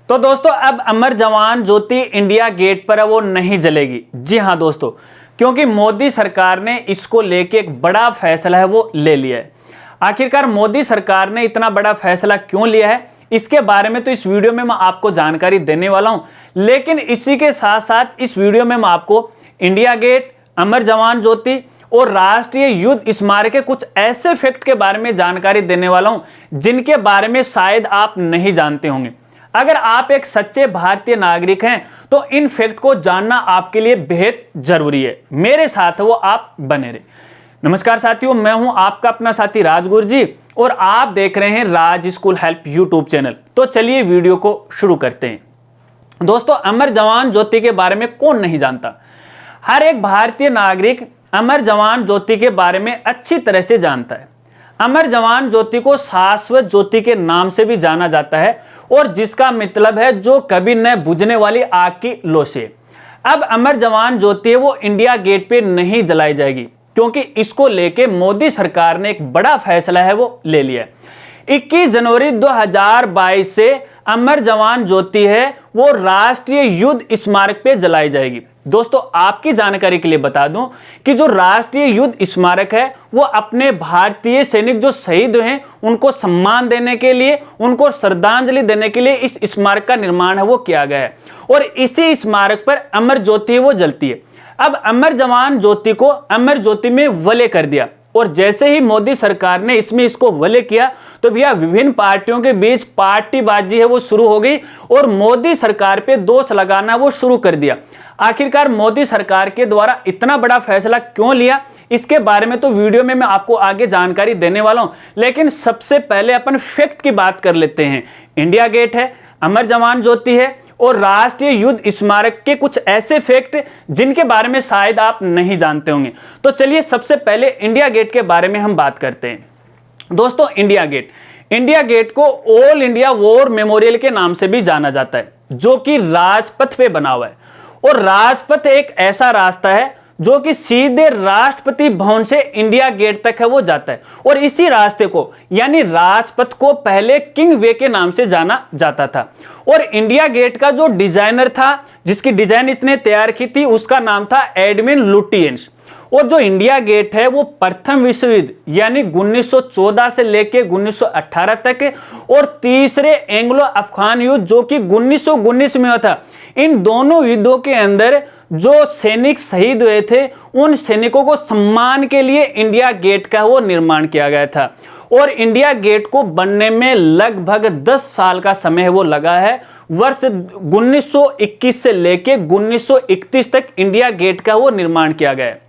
तो दोस्तों अब अमर जवान ज्योति इंडिया गेट पर वो नहीं जलेगी। जी हाँ दोस्तों, क्योंकि मोदी सरकार ने इसको लेके एक बड़ा फैसला है वो ले लिया है। आखिरकार मोदी सरकार ने इतना बड़ा फैसला क्यों लिया है, इसके बारे में तो इस वीडियो में मैं आपको जानकारी देने वाला हूं। लेकिन इसी के साथ साथ इस वीडियो में मैं आपको इंडिया गेट, अमर जवान ज्योति और राष्ट्रीय युद्ध स्मारक के कुछ ऐसे फैक्ट के बारे में जानकारी देने वाला हूं जिनके बारे में शायद आप नहीं जानते होंगे। अगर आप एक सच्चे भारतीय नागरिक हैं तो इन फैक्ट को जानना आपके लिए बेहद जरूरी है। मेरे साथ वो आप बने रहे। नमस्कार साथियों, मैं हूं आपका अपना साथी राजगुरु जी और आप देख रहे हैं राज स्कूल हेल्प यूट्यूब चैनल। तो चलिए वीडियो को शुरू करते हैं। दोस्तों, अमर जवान ज्योति के बारे में कौन नहीं जानता। हर एक भारतीय नागरिक अमर जवान ज्योति के बारे में अच्छी तरह से जानता है। अमर जवान ज्योति को शाश्वत ज्योति के नाम से भी जाना जाता है और जिसका मतलब है जो कभी न बुझने वाली आग की लो से। अब अमर जवान ज्योति है वो इंडिया गेट पे नहीं जलाई जाएगी क्योंकि इसको लेके मोदी सरकार ने एक बड़ा फैसला है वो ले लिया है। 21 जनवरी 2022 से अमर जवान ज्योति है वो राष्ट्रीय युद्ध स्मारक पे जलाई जाएगी। दोस्तों, आपकी जानकारी के लिए बता दूं कि जो राष्ट्रीय युद्ध स्मारक है वो अपने भारतीय सैनिक जो शहीद हैं उनको सम्मान देने के लिए, उनको श्रद्धांजलि देने के लिए इस स्मारक का निर्माण है वो किया गया है और इसी स्मारक पर अमर ज्योति वो जलती है। अब अमर जवान ज्योति को अमर ज्योति में विलय कर दिया और जैसे ही मोदी सरकार ने इसमें इसको विलय किया तो भैया विभिन्न पार्टियों के बीच पार्टीबाजी है वो शुरू हो गई और मोदी सरकार पे दोष लगाना वो शुरू कर दिया। आखिरकार मोदी सरकार के द्वारा इतना बड़ा फैसला क्यों लिया, इसके बारे में तो वीडियो में मैं आपको आगे जानकारी देने वाला हूं। लेकिन सबसे पहले अपन फैक्ट की बात कर लेते हैं। इंडिया गेट है, अमर जवान ज्योति है और राष्ट्रीय युद्ध स्मारक के कुछ ऐसे फैक्ट जिनके बारे में शायद आप नहीं जानते होंगे। तो चलिए सबसे पहले इंडिया गेट के बारे में हम बात करते हैं। दोस्तों, इंडिया गेट को ऑल इंडिया वॉर मेमोरियल के नाम से भी जाना जाता है जो कि राजपथ पे बना हुआ है और राजपथ एक ऐसा रास्ता है जो कि सीधे राष्ट्रपति भवन से इंडिया गेट तक है वो जाता है और इसी रास्ते को यानी राजपथ को पहले किंग वे के नाम से जाना जाता था। और इंडिया गेट का जो डिजाइनर था, जिसकी डिजाइन इसने तैयार की थी, उसका नाम था एडविन लुटियंस। और जो इंडिया गेट है वो प्रथम विश्व युद्ध यानी 1914 से लेके 1918 तक और तीसरे एंग्लो अफगान युद्ध जो कि 1919 में हुआ था, इन दोनों युद्धों के अंदर जो सैनिक शहीद हुए थे उन सैनिकों को सम्मान के लिए इंडिया गेट का वो निर्माण किया गया था। और इंडिया गेट को बनने में लगभग 10 साल का समय वो लगा है। वर्ष 1921 से लेके 1931 तक इंडिया गेट का वो निर्माण किया गया है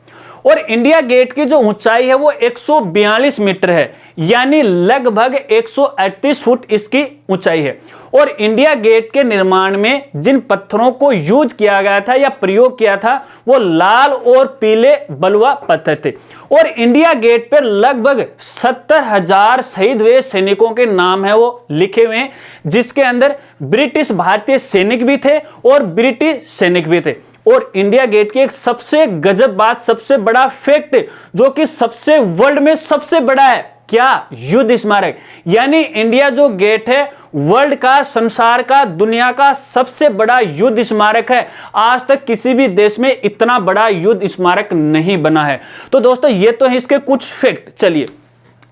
और इंडिया गेट की जो ऊंचाई है वो 142 मीटर है यानी लगभग 138 फुट इसकी ऊंचाई है। और इंडिया गेट के निर्माण में जिन पत्थरों को यूज किया गया था या प्रयोग किया था वो लाल और पीले बलुआ पत्थर थे और इंडिया गेट पर लगभग 70,000 शहीद हुए सैनिकों के नाम है वो लिखे हुए हैं, जिसके अंदर ब्रिटिश भारतीय सैनिक भी थे और ब्रिटिश सैनिक भी थे। और इंडिया गेट की एक सबसे गजब बात, सबसे बड़ा फैक्ट जो कि सबसे वर्ल्ड में सबसे बड़ा है, क्या, युद्ध स्मारक। यानी इंडिया जो गेट है वर्ल्ड का, संसार का, दुनिया का सबसे बड़ा युद्ध स्मारक है। आज तक किसी भी देश में इतना बड़ा युद्ध स्मारक नहीं बना है। तो दोस्तों ये तो है इसके कुछ फैक्ट। चलिए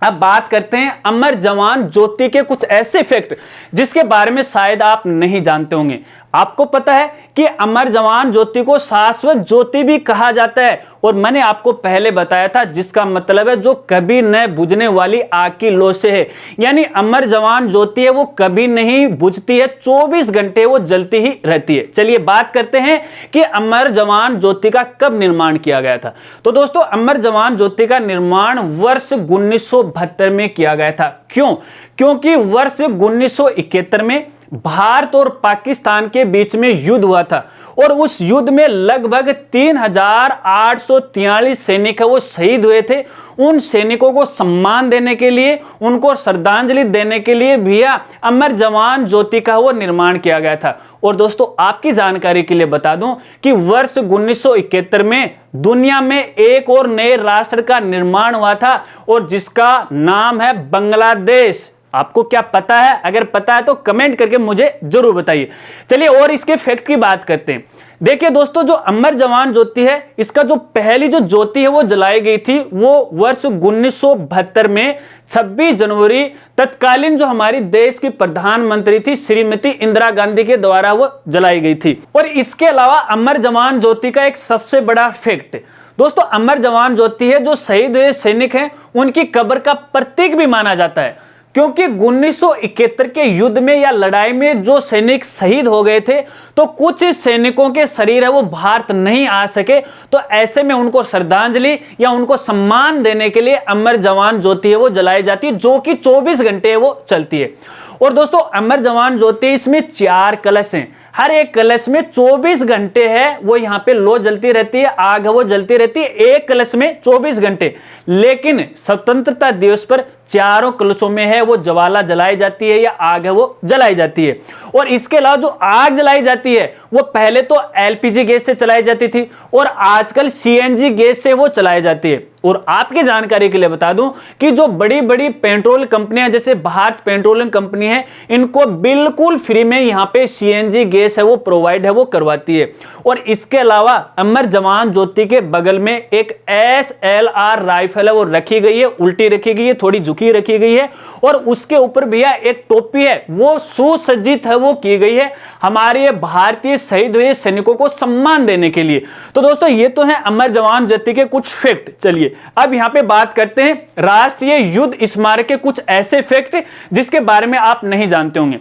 अब बात करते हैं अमर जवान ज्योति के कुछ ऐसे फैक्ट जिसके बारे में शायद आप नहीं जानते होंगे। आपको पता है कि अमर जवान ज्योति को शाश्वत ज्योति भी कहा जाता है और मैंने आपको पहले बताया था जिसका मतलब है जो कभी न बुझने वाली आग की लो से है। यानी अमर जवान ज्योति है वो कभी नहीं बुझती है, 24 घंटे वो जलती ही रहती है। चलिए बात करते हैं कि अमर जवान ज्योति का कब निर्माण किया गया था। तो दोस्तों, अमर जवान ज्योति का निर्माण वर्ष 1972 में किया गया था। क्यों? क्योंकि वर्ष 1971 में भारत और पाकिस्तान के बीच में युद्ध हुआ था और उस युद्ध में लगभग 3,843 सैनिक है वो शहीद हुए थे। उन सैनिकों को सम्मान देने के लिए, उनको श्रद्धांजलि देने के लिए भैया अमर जवान ज्योति का वो निर्माण किया गया था। और दोस्तों आपकी जानकारी के लिए बता दूं कि वर्ष 1971 में दुनिया में एक और नए राष्ट्र का निर्माण हुआ था और जिसका नाम है बांग्लादेश। आपको क्या पता है? अगर पता है तो कमेंट करके मुझे जरूर बताइए। चलिए और इसके फैक्ट की बात करते हैं। देखिए दोस्तों, जो अमर जवान ज्योति है, इसका जो पहली जो ज्योति है वो जलाई गई थी वो वर्ष 1972 में 26 जनवरी तत्कालीन जो हमारी देश की प्रधानमंत्री थी श्रीमती इंदिरा गांधी के द्वारा वो जलाई गई थी। और इसके अलावा अमर जवान ज्योति का एक सबसे बड़ा फैक्ट दोस्तों, अमर जवान ज्योति है जो शहीद हुए सैनिक हैं उनकी कब्र का प्रतीक भी माना जाता है, क्योंकि 1971 के युद्ध में या लड़ाई में जो सैनिक शहीद हो गए थे तो कुछ सैनिकों के शरीर है वो भारत नहीं आ सके, तो ऐसे में उनको श्रद्धांजलि या उनको सम्मान देने के लिए अमर जवान ज्योति है वो जलाई जाती है, जो कि 24 घंटे वो चलती है। और दोस्तों अमर जवान ज्योति, इसमें 4 कलश हैं, हर एक कलश में 24 घंटे है वो यहाँ पे लो जलती रहती है, आग है वो जलती रहती है, एक कलश में 24 घंटे। लेकिन स्वतंत्रता दिवस पर चारों कलशों में है वो ज्वाला जलाई जाती है या आग है वो जलाई जाती है। और इसके अलावा जो आग जलाई जाती है वो पहले तो एलपीजी गैस से चलाई जाती थी और आजकल सीएनजी गैस से वो चलाई जाती है। और आपकी जानकारी के लिए बता दूं कि जो बड़ी बड़ी पेट्रोल कंपनियां जैसे भारत पेट्रोलियम कंपनी है, इनको बिल्कुल फ्री में यहाँ पे सीएनजी गैस है वो प्रोवाइड है वो करवाती है। और इसके अलावा अमर जवान ज्योति के बगल में एक SLR राइफल है वो रखी गई है, उल्टी रखी गई है, थोड़ी झुकी रखी गई है, और उसके ऊपर भैया एक टोपी है वो सुसज्जित है वो की गई है हमारे भारतीय शहीद हुए सैनिकों को सम्मान देने के लिए। तो दोस्तों ये तो है अमर जवान ज्योति के कुछ फैक्ट। चलिए अब यहां पे बात करते हैं राष्ट्रीय युद्ध स्मारक के कुछ ऐसे फैक्ट जिसके बारे में आप नहीं जानते होंगे।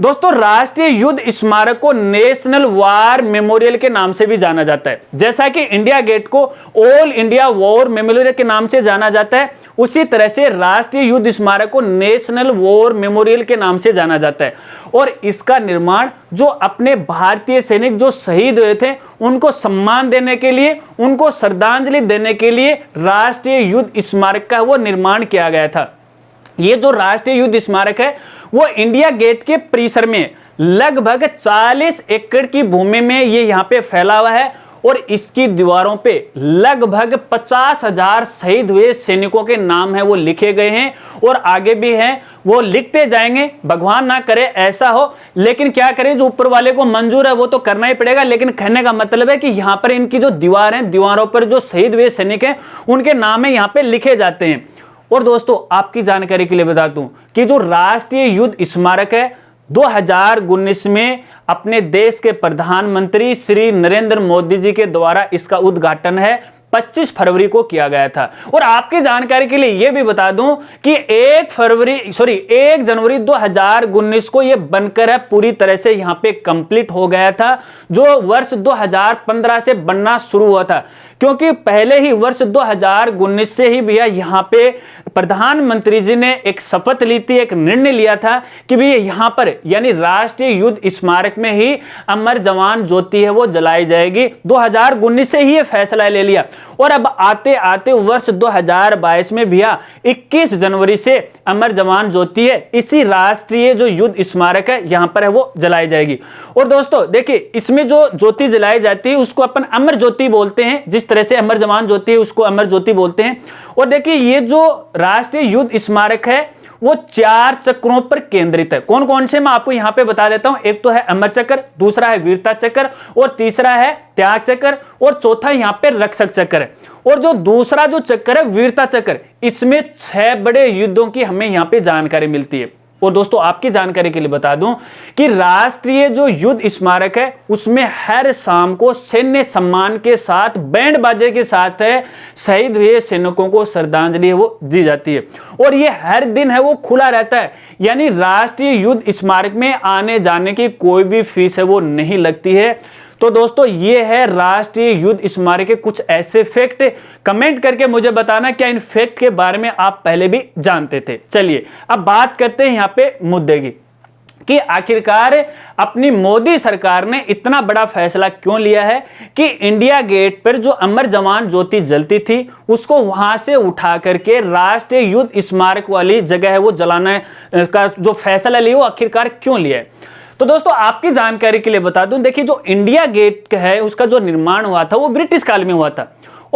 दोस्तों राष्ट्रीय युद्ध स्मारक को नेशनल वॉर मेमोरियल के नाम से भी जाना जाता है। जैसा कि इंडिया गेट को ऑल इंडिया वॉर मेमोरियल के नाम से जाना जाता है, उसी तरह से राष्ट्रीय युद्ध स्मारक को नेशनल वॉर मेमोरियल के नाम से जाना जाता है। और इसका निर्माण जो अपने भारतीय सैनिक जो शहीद हुए थे उनको सम्मान देने के लिए, उनको श्रद्धांजलि देने के लिए राष्ट्रीय युद्ध स्मारक का वो निर्माण किया गया था। ये जो राष्ट्रीय युद्ध स्मारक है वो इंडिया गेट के परिसर में लगभग 40 एकड़ की भूमि में ये यहाँ पे फैला हुआ है और इसकी दीवारों पे लगभग 50,000 शहीद हुए सैनिकों के नाम है वो लिखे गए हैं और आगे भी हैं वो लिखते जाएंगे। भगवान ना करे ऐसा हो, लेकिन क्या करें, जो ऊपर वाले को मंजूर है वो तो करना ही पड़ेगा। लेकिन कहने का मतलब है कि यहाँ पर इनकी जो दीवार है, दीवारों पर जो शहीद हुए सैनिक हैं उनके नाम है यहाँ पे लिखे जाते हैं। और दोस्तों आपकी जानकारी के लिए बता दूं कि जो राष्ट्रीय युद्ध स्मारक है 2019 में अपने देश के प्रधानमंत्री श्री नरेंद्र मोदी जी के द्वारा इसका उद्घाटन है 25 फरवरी को किया गया था। और आपकी जानकारी के लिए यह भी बता दूं कि 1 जनवरी 2019 को यह बनकर है पूरी तरह से यहां पे कंप्लीट हो गया था, जो वर्ष 2015 से बनना शुरू हुआ था, क्योंकि पहले ही वर्ष 2019 से ही भैया यहां पे प्रधानमंत्री जी ने एक शपथ ली थी, एक निर्णय लिया था कि भैया यहां पर यानी राष्ट्रीय युद्ध स्मारक में ही अमर जवान ज्योति है वो जलाई जाएगी। 2019 से ही यह फैसला ले लिया और अब आते आते वर्ष 2022 में भैया 21 जनवरी से अमर जवान ज्योति है इसी राष्ट्रीय जो युद्ध स्मारक है यहां पर है वो जलाई जाएगी। और दोस्तों देखिए इसमें जो ज्योति जलाई जाती है उसको अपन अमर ज्योति बोलते हैं, जिस तरह से अमर जवान ज्योति है उसको अमर ज्योति बोलते हैं। और देखिए ये जो राष्ट्रीय युद्ध स्मारक है वो 4 चक्रों पर केंद्रित है। कौन कौन से मैं आपको यहां पे बता देता हूं। एक तो है अमर चक्र, दूसरा है वीरता चक्र और तीसरा है त्याग चक्र और चौथा यहां पे रक्षक चक्र है। और जो दूसरा जो चक्र है वीरता चक्र, इसमें 6 बड़े युद्धों की हमें यहां पे जानकारी मिलती है। और दोस्तों आपकी जानकारी के लिए बता दूं कि राष्ट्रीय जो युद्ध स्मारक है उसमें हर शाम को सैन्य सम्मान के साथ बैंड बाजे के साथ है शहीद हुए सैनिकों को श्रद्धांजलि वो दी जाती है। और ये हर दिन है वो खुला रहता है, यानी राष्ट्रीय युद्ध स्मारक में आने जाने की कोई भी फीस है वो नहीं लगती है। तो दोस्तों ये है राष्ट्रीय युद्ध स्मारक के कुछ ऐसे फैक्ट। कमेंट करके मुझे बताना क्या इन फैक्ट के बारे में आप पहले भी जानते थे। चलिए अब बात करते हैं यहाँ पे मुद्दे की कि आखिरकार अपनी मोदी सरकार ने इतना बड़ा फैसला क्यों लिया है कि इंडिया गेट पर जो अमर जवान ज्योति जलती थी उसको वहां से उठा करके राष्ट्रीय युद्ध स्मारक वाली जगह है वो जलाने का जो फैसला लिया वो आखिरकार क्यों लिया है। तो दोस्तों आपकी जानकारी के लिए बता दूं, देखिए जो इंडिया गेट है उसका जो निर्माण हुआ था वो ब्रिटिश काल में हुआ था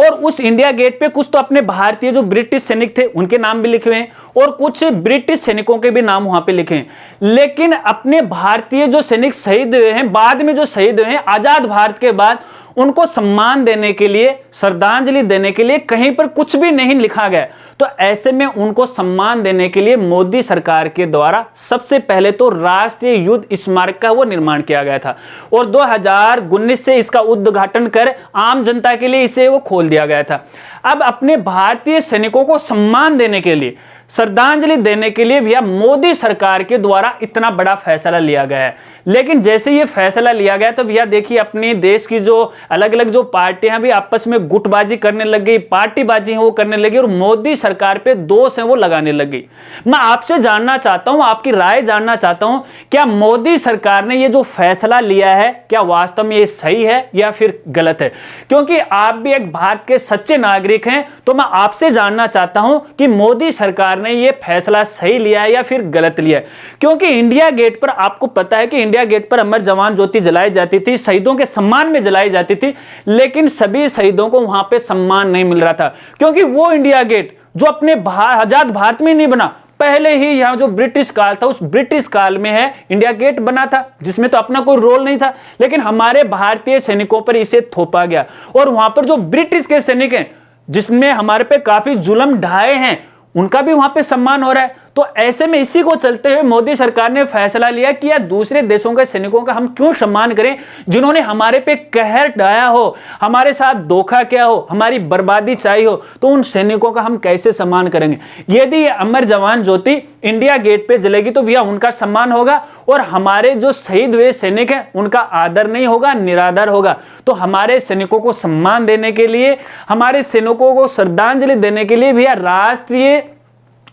और उस इंडिया गेट पे कुछ तो अपने भारतीय जो ब्रिटिश सैनिक थे उनके नाम भी लिखे हुए हैं और कुछ ब्रिटिश सैनिकों के भी नाम वहां पे लिखे हैं। लेकिन अपने भारतीय जो सैनिक शहीद हुए हैं, बाद में जो शहीद हुए हैं आजाद भारत के बाद, उनको सम्मान देने के लिए, श्रद्धांजलि देने के लिए कहीं पर कुछ भी नहीं लिखा गया। तो ऐसे में उनको सम्मान देने के लिए मोदी सरकार के द्वारा सबसे पहले तो राष्ट्रीय युद्ध स्मारक का वो निर्माण किया गया था और 2019 से इसका उद्घाटन कर आम जनता के लिए इसे वो खोल दिया गया था। अब अपने भारतीय सैनिकों को सम्मान देने के लिए, श्रद्धांजलि देने के लिए भैया मोदी सरकार के द्वारा इतना बड़ा फैसला लिया गया है। लेकिन जैसे ये फैसला लिया गया तो भैया देखिए अपने देश की जो अलग अलग जो पार्टियां भी आपस में गुटबाजी करने लग गई, पार्टीबाजी वो करने लगी और मोदी सरकार पे दोष है वो लगाने लग गई। मैं आपसे जानना चाहता हूं, आपकी राय जानना चाहता हूं, क्या मोदी सरकार ने ये जो फैसला लिया है क्या वास्तव में ये सही है या फिर गलत है? क्योंकि आप भी एक भारत के सच्चे नागरिक हैं, तो मैं आपसे जानना चाहता हूं कि मोदी सरकार ने ये फैसला सही लिया है या फिर गलत लिया है। क्योंकि इंडिया गेट पर आपको पता है कि इंडिया गेट पर अमर जवान ज्योति जलाई जाती थी, शहीदों के सम्मान में जलाई जाती थी, लेकिन सभी शहीदों को वहां पे सम्मान नहीं मिल रहा था। क्योंकि वो इंडिया गेट जो अपने आजाद भारत में नहीं बना, पहले ही यहां जो ब्रिटिश काल था उस ब्रिटिश काल में है इंडिया गेट बना था, जिसमें तो अपना कोई रोल नहीं था, लेकिन हमारे भारतीय सैनिकों पर इसे थोपा गया और वहां पर जो ब्रिटिश के सैनिक हैं जिसमें हमारे पे काफी जुल्म ढाए हैं, उनका भी वहां पे सम्मान हो रहा है। तो ऐसे में इसी को चलते हुए मोदी सरकार ने फैसला लिया कि यार दूसरे देशों के सैनिकों का हम क्यों सम्मान करें, जिन्होंने हमारे पे कहर ढाया हो, हमारे साथ धोखा किया हो, हमारी बर्बादी चाही हो, तो उन सैनिकों का हम कैसे सम्मान करेंगे। यदि अमर जवान ज्योति इंडिया गेट पे जलेगी तो भैया उनका सम्मान होगा और हमारे जो शहीद हुए सैनिक हैं उनका आदर नहीं होगा, निरादर होगा। तो हमारे सैनिकों को सम्मान देने के लिए, हमारे सैनिकों को श्रद्धांजलि देने के लिए भैया राष्ट्रीय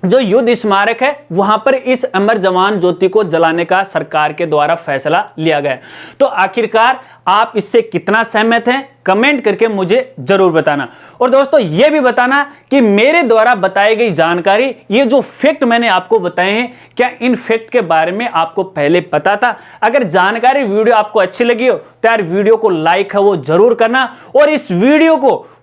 जो युद्ध स्मारक है वहां पर इस अमर जवान ज्योति को जलाने का सरकार के द्वारा फैसला लिया गया। तो आखिरकार आप इससे कितना सहमत हैं कमेंट करके मुझे जरूर बताना। और दोस्तों ये भी बताना कि मेरे द्वारा बताई गई जानकारी, ये जो फैक्ट मैंने आपको बताए हैं, क्या इन फैक्ट के बारे में आपको पहले पता था? अगर जानकारी वीडियो आपको अच्छी लगी हो तो यार वीडियो को लाइक है वो जरूर करना और इस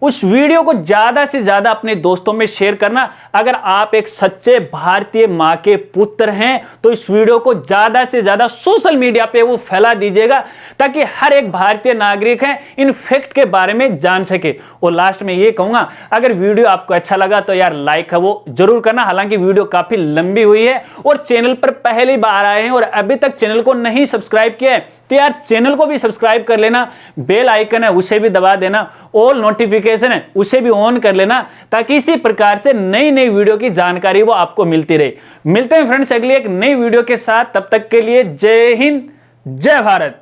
उस वीडियो को ज्यादा से ज्यादा अपने दोस्तों में शेयर करना। अगर आप एक सच्चे भारतीय मां के पुत्र हैं तो इस वीडियो को ज्यादा से ज्यादा सोशल मीडिया पे वो फैला दीजिएगा ताकि हर एक भारतीय नागरिक है इन फैक्ट के बारे में जान सके। और लास्ट में ये कहूंगा, अगर वीडियो आपको अच्छा लगा तो यार लाइक है वो जरूर करना। हालांकि वीडियो काफी लंबी हुई है और चैनल पर पहली बार आए हैं और अभी तक चैनल को नहीं सब्सक्राइब किया है तो यार चैनल को भी सब्सक्राइब कर लेना, बेल आइकन है उसे भी दबा देना, ऑल नोटिफिकेशन है उसे भी ऑन कर लेना ताकि इसी प्रकार से नई नई वीडियो की जानकारी वो आपको मिलती रहे। मिलते हैं फ्रेंड्स अगली एक नई वीडियो के साथ, तब तक के लिए जय हिंद, जय भारत।